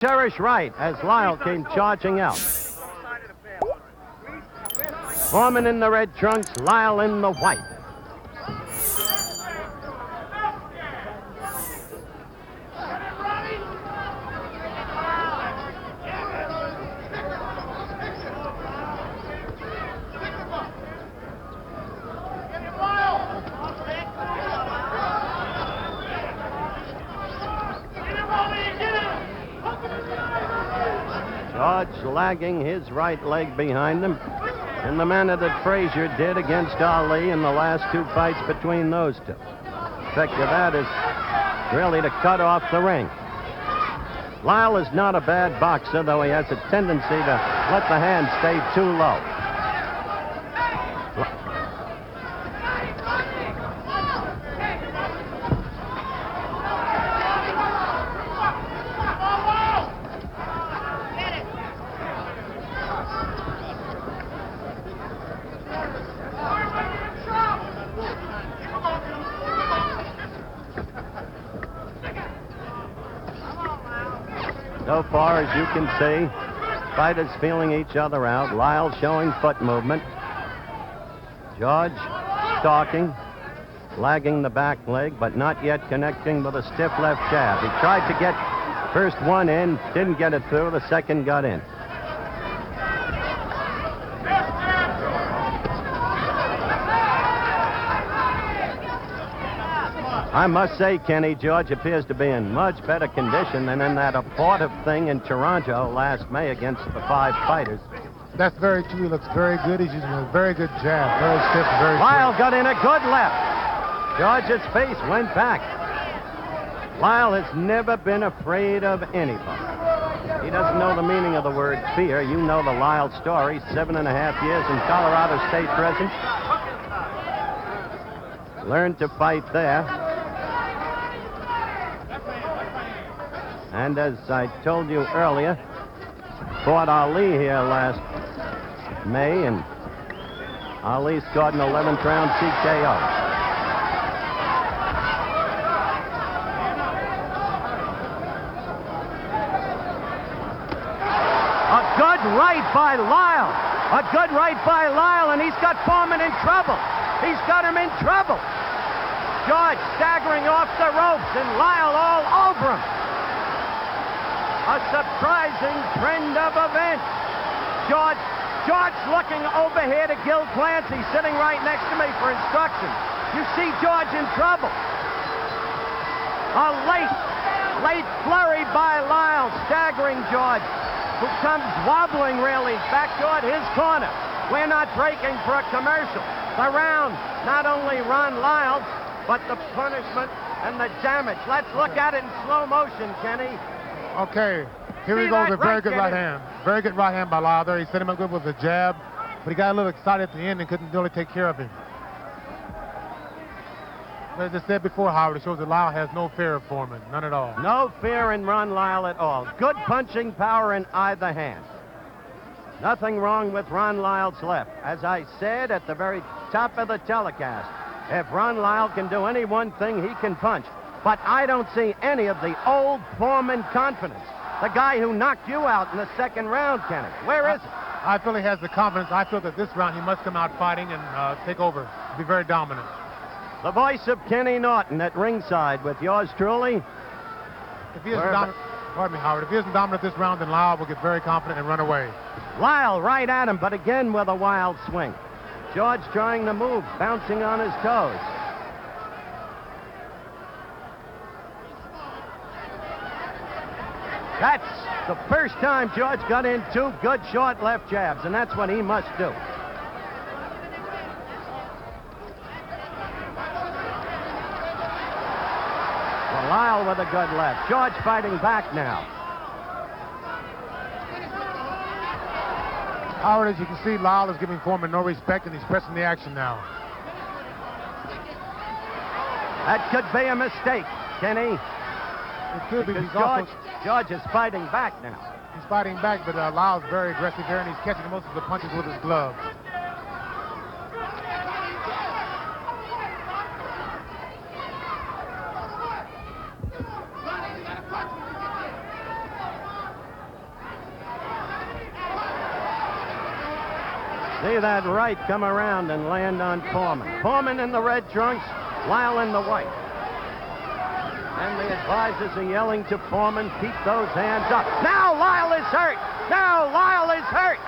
Cherish right as Lyle came charging out. Foreman in the red trunks, Lyle in the white. George lagging his right leg behind him in the manner that Frazier did against Ali in the last two fights between those two. The effect of that is really to cut off the ring. Lyle is not a bad boxer, though he has a tendency to let the hand stay too low. So far as you can see, fighters feeling each other out. Lyle showing foot movement. George stalking, lagging the back leg, but not yet connecting with a stiff left jab. He tried to get first one in, didn't get it through. The second got in. I must say, Kenny, George appears to be in much better condition than in that abortive thing in Toronto last May against the five fighters. That's very true. He looks very good. He's using a very good jab. Very stiff, very Lyle got in a good left. George's face went back. Lyle has never been afraid of anybody. He doesn't know the meaning of the word fear. You know the Lyle story. 7.5 years in Colorado State prison. Learned to fight there. And as I told you earlier, fought Ali here last May, and Ali scored an 11th round TKO. A good right by Lyle. A good right by Lyle, and he's got Foreman in trouble. He's got him in trouble. George staggering off the ropes, and Lyle all over him. A surprising trend of events. George looking over here to Gil Clancy, sitting right next to me for instructions. You see George in trouble. A late flurry by Lyle, staggering George, who comes wobbling really back toward his corner. We're not breaking for a commercial. The round, not only Ron Lyle's, but the punishment and the damage. Let's look at it in slow motion, Kenny. Okay, here we go with a very good right hand. Very good right hand by Lyle there. He set him up good with a jab, but he got a little excited at the end and couldn't really take care of him. As I said before, Howard, it shows that Lyle has no fear of Foreman, none at all. No fear in Ron Lyle at all. Good punching power in either hand. Nothing wrong with Ron Lyle's left. As I said at the very top of the telecast, if Ron Lyle can do any one thing, he can punch. But I don't see any of the old Foreman confidence. The guy who knocked you out in the second round, Kenny. Where is it? I feel he has the confidence. I feel that this round he must come out fighting and take over, be very dominant. The voice of Kenny Norton at ringside with yours truly. If he isn't dominant, pardon me, Howard, if he isn't dominant this round, then Lyle will get very confident and run away. Lyle right at him, but again with a wild swing. George trying to move, bouncing on his toes. That's the first time George got in two good short left jabs, and that's what he must do. Well, Lyle with a good left. George fighting back now. Howard, as you can see, Lyle is giving Foreman no respect, and he's pressing the action now. That could be a mistake, Kenny. It could be. George is fighting back now. He's fighting back, but Lyle's very aggressive here, and he's catching most of the punches with his glove. See that right come around and land on Foreman. Foreman in the red trunks, Lyle in the white. And the advisors are yelling to Foreman, keep those hands up. Now Lyle is hurt. Now Lyle is hurt.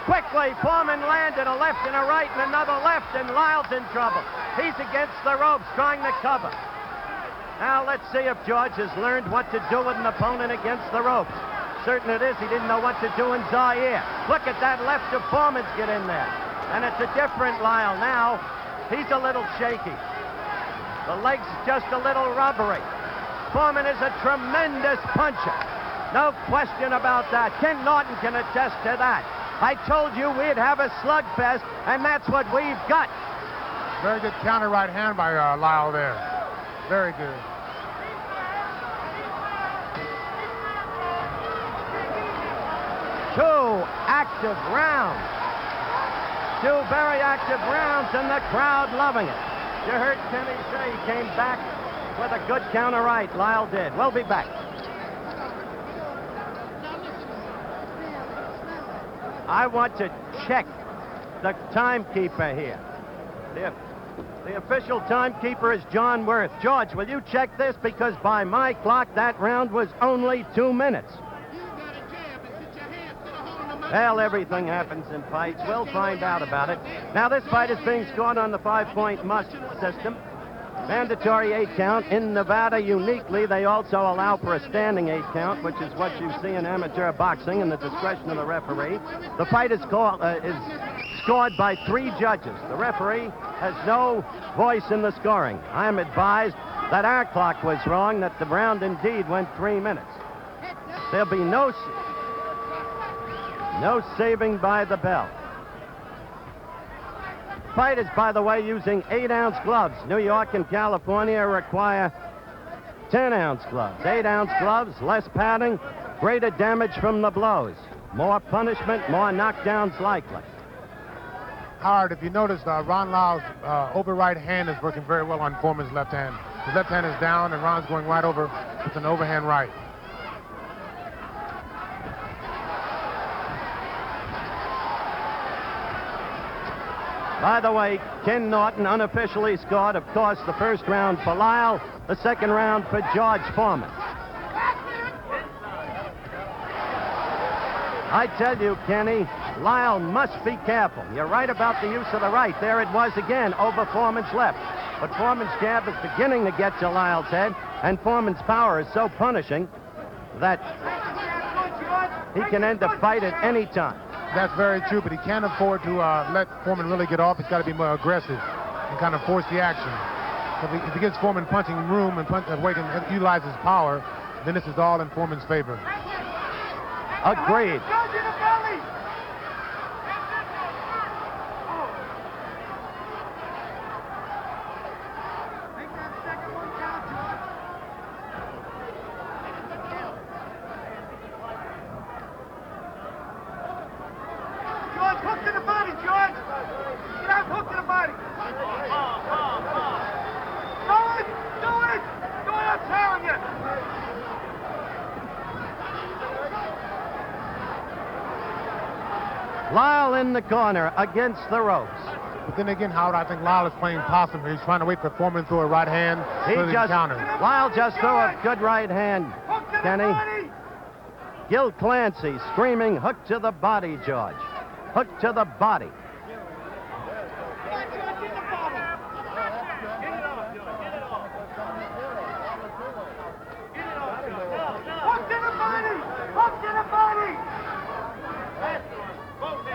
Quickly, Foreman landed a left and a right and another left, and Lyle's in trouble. He's against the ropes, trying to cover. Now let's see if George has learned what to do with an opponent against the ropes. Certain it is, he didn't know what to do in Zaire. Look at that left of Foreman's get in there. And it's a different Lyle now. He's a little shaky. The leg's just a little rubbery. Foreman is a tremendous puncher. No question about that. Ken Norton can attest to that. I told you we'd have a slugfest, and that's what we've got. Very good counter right hand by Lyle there. Very good. Two active rounds. Two very active rounds, and the crowd loving it. You heard Kenny say he came back with a good counter right. Lyle did. We'll be back. I want to check the timekeeper here. The official timekeeper is John Worth. George, will you check this? Because by my clock, that round was only 2 minutes. Well, everything happens in fights. We'll find out about it. Now, this fight is being scored on the 5-point must system. Mandatory 8 count. In Nevada, uniquely, they also allow for a standing 8 count, which is what you see in amateur boxing in the discretion of the referee. The fight is scored by 3 judges. The referee has no voice in the scoring. I am advised that our clock was wrong, that the round indeed went 3 minutes. There'll be no saving by the bell. Fight is, by the way, using 8-ounce gloves. New York and California require 10-ounce gloves. 8-ounce gloves, less padding, greater damage from the blows. More punishment, more knockdowns likely. Howard, if you notice, Ron Lyle's over right hand is working very well on Foreman's left hand. His left hand is down, and Ron's going right over with an overhand right. By the way, Ken Norton unofficially scored, of course, the first round for Lyle, the second round for George Foreman. I tell you, Kenny, Lyle must be careful. You're right about the use of the right. There it was again, over Foreman's left. But Foreman's jab is beginning to get to Lyle's head, and Foreman's power is so punishing that he can end the fight at any time. That's very true, but he can't afford to let Foreman really get off. He's got to be more aggressive and kind of force the action. So if he gives Foreman punching room and where he can utilize his power, then this is all in Foreman's favor. Agreed. Lyle in the corner against the ropes. But then again, Howard, I think Lyle is playing possum here. He's trying to wait for Foreman to throw a right hand so he counter. Lyle just threw a good right hand, Kenny. Gil Clancy screaming, hook to the body, George. Hook to the body.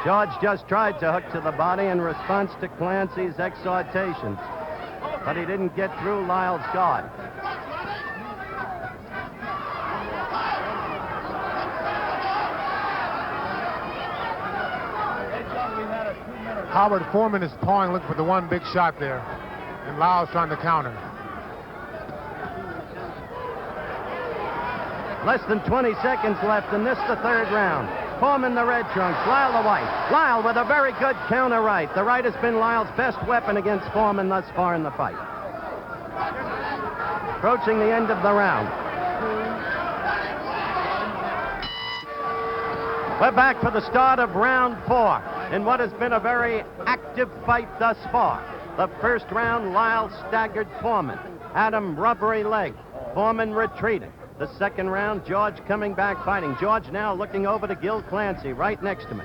George just tried to hook to the body in response to Clancy's exhortations, but he didn't get through Lyle's guard. Howard, Foreman is pawing, looking for the one big shot there, and Lyle's trying to counter. Less than 20 seconds left, and this the third round. Foreman the red trunks, Lyle the white. Lyle with a very good counter right. The right has been Lyle's best weapon against Foreman thus far in the fight. Approaching the end of the round. We're back for the start of round 4. in what has been a very active fight thus far. The first round, Lyle staggered Foreman. Had him rubbery leg. Foreman retreating. The second round, George coming back fighting. George now looking over to Gil Clancy right next to me.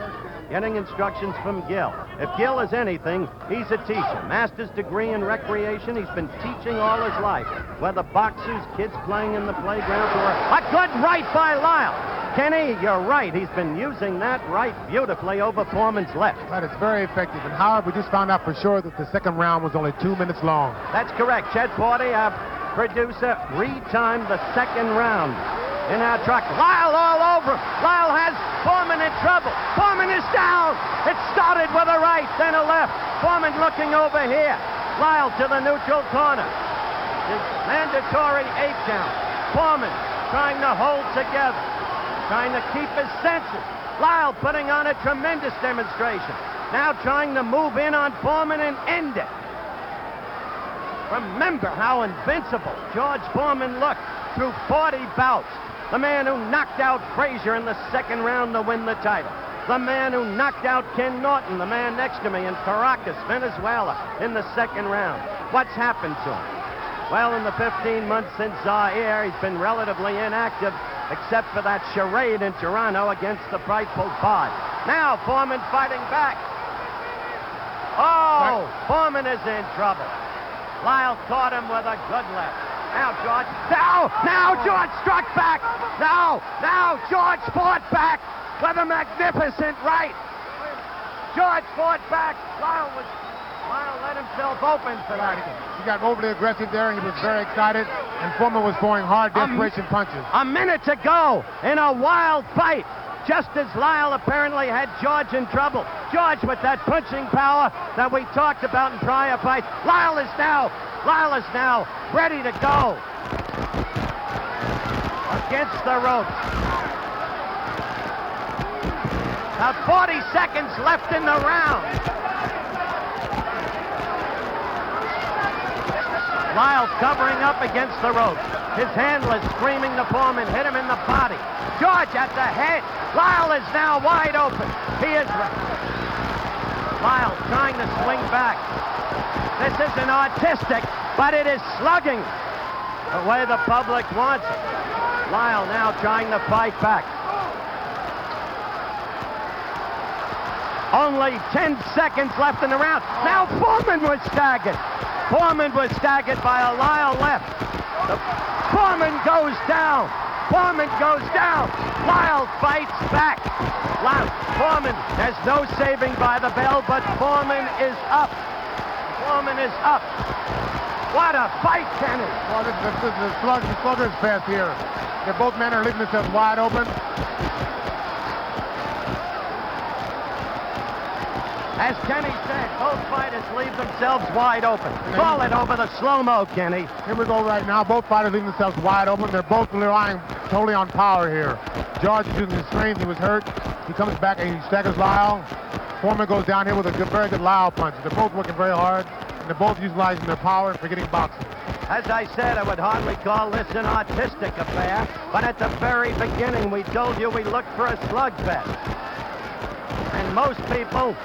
Getting instructions from Gil. If Gil is anything, he's a teacher. Master's degree in recreation. He's been teaching all his life. Whether boxers, kids playing in the playground, or a good right by Lyle. Kenny, you're right. He's been using that right beautifully over Foreman's left. Right, it's very effective. And Howard, we just found out for sure that the second round was only 2 minutes long. That's correct. Chet Forty, our producer, retimed the second round in our truck. Lyle all over him. Lyle has Foreman in trouble. Foreman is down. It started with a right, then a left. Foreman looking over here. Lyle to the neutral corner. His mandatory 8 count. Foreman trying to hold together. Trying to keep his senses. Lyle putting on a tremendous demonstration. Now trying to move in on Foreman and end it. Remember how invincible George Foreman looked through 40 bouts. The man who knocked out Frazier in the second round to win the title. The man who knocked out Ken Norton, the man next to me, in Caracas, Venezuela, in the second round. What's happened to him? Well, in the 15 months since Zaire, he's been relatively inactive, except for that charade in Toronto against the frightful Bod. Now Foreman fighting back. Oh, Foreman is in trouble. Lyle caught him with a good left. Now George, now George struck back. Now George fought back with a magnificent right. George fought back. Lyle let himself open for that. He got overly aggressive there, and he was very excited, and Foreman was throwing hard desperation punches. A minute to go in a wild fight, just as Lyle apparently had George in trouble. George with that punching power that we talked about in prior fights. Lyle is now ready to go against the ropes. About 40 seconds left in the round. Lyle covering up against the ropes. His handler screaming to Foreman, hit him in the body. George at the head. Lyle is now wide open. He is Lyle trying to swing back. This isn't artistic, but it is slugging the way the public wants it. Lyle now trying to fight back. Only 10 seconds left in the round. Now Foreman was staggered. Foreman was staggered by a Lyle left. Foreman goes down. Foreman goes down. Lyle fights back. Foreman, there's no saving by the bell, but Foreman is up. Foreman is up. What a fight, Kenny. Well, this is the slugger's fest here. Both men are leaving themselves wide open. As Kenny said, both fighters leave themselves wide open. Call it over the slow-mo, Kenny. Here we go right now. Both fighters leaving themselves wide open. They're both relying totally on power here. George is using his strength. He was hurt. He comes back and he staggers Lyle. Foreman goes down here with a very good Lyle punch. They're both working very hard, and they're both utilizing their power and forgetting boxing. As I said, I would hardly call this an artistic affair, but at the very beginning, we told you we looked for a slugfest. And most people,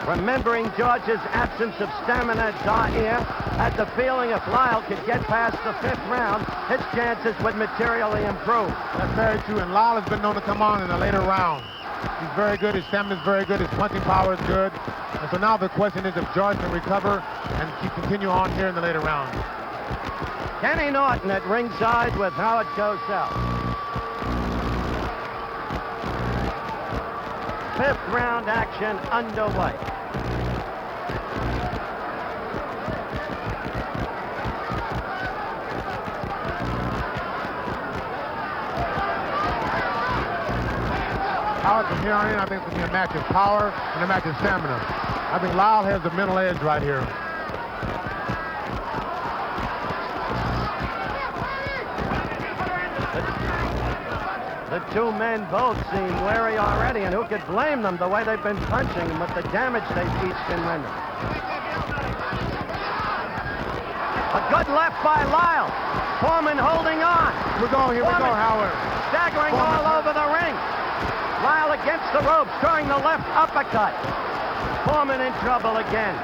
remembering George's absence of stamina at Zaire, had the feeling if Lyle could get past the 5th round, his chances would materially improve. That's very true, and Lyle has been known to come on in the later rounds. He's very good, his stamina is very good, his punching power is good. And so now the question is if George can recover and continue on here in the later rounds. Kenny Norton at ringside with Howard Cosell. 5th round action underway. Howard, from here on in, I think it's going to be a match of power and a match of stamina. I think Lyle has the mental edge right here. The two men both seem wary already, and who could blame them the way they've been punching and with the damage they've each been rendering. A good left by Lyle. Foreman holding on. Here we go, Howard. Staggering all over the ring. Lyle against the ropes, throwing the left uppercut. Foreman in trouble again.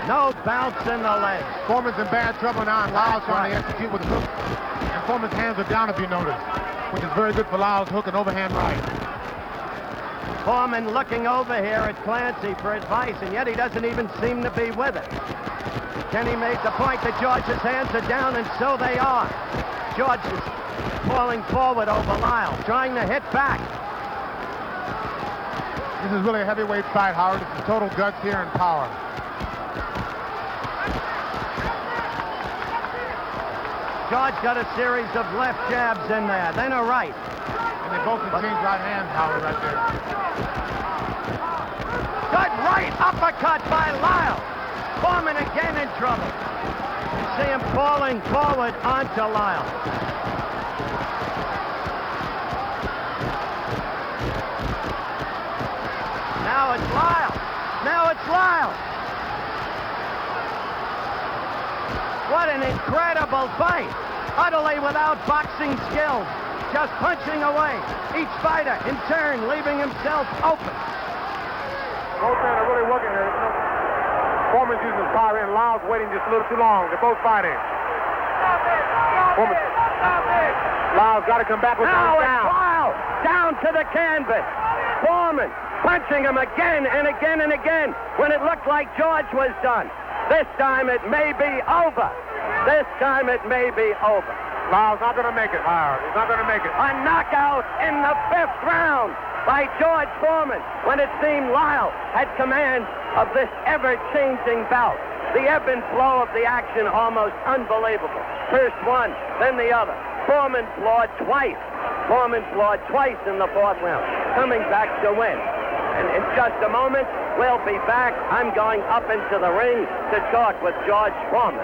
No bounce in the legs. Foreman's in bad trouble now, and Lyle's trying to execute with the hook. And Foreman's hands are down, if you notice, which is very good for Lyle's hook and overhand right. Foreman looking over here at Clancy for advice, and yet he doesn't even seem to be with it. Kenny made the point that George's hands are down, and so they are. George is falling forward over Lyle, trying to hit back. This is really a heavyweight fight, Howard. It's total guts here and power. George got a series of left jabs in there, then a right. And they both exchanged right hands, Howard, right there. Good right uppercut by Lyle. Foreman again in trouble. You see him falling forward onto Lyle. Now it's Lyle. Now it's Lyle. What an incredible fight. Utterly without boxing skills. Just punching away. Each fighter in turn leaving himself open. Both men are really working here. Foreman's using power and Lyle's waiting just a little too long. They're both fighting. Foreman. Lyle's got to come back with now one it's down. Lyle down to the canvas. Foreman punching him again and again and again when it looked like George was done. This time it may be over. This time it may be over. Lyle's not going to make it, Howard. He's not going to make it. A knockout in the 5th round by George Foreman when it seemed Lyle had command of this ever-changing bout. The ebb and flow of the action almost unbelievable. First one, then the other. Foreman floored twice. Foreman floored twice in the 4th round, coming back to win. And in just a moment, we'll be back. I'm going up into the ring to talk with George Foreman.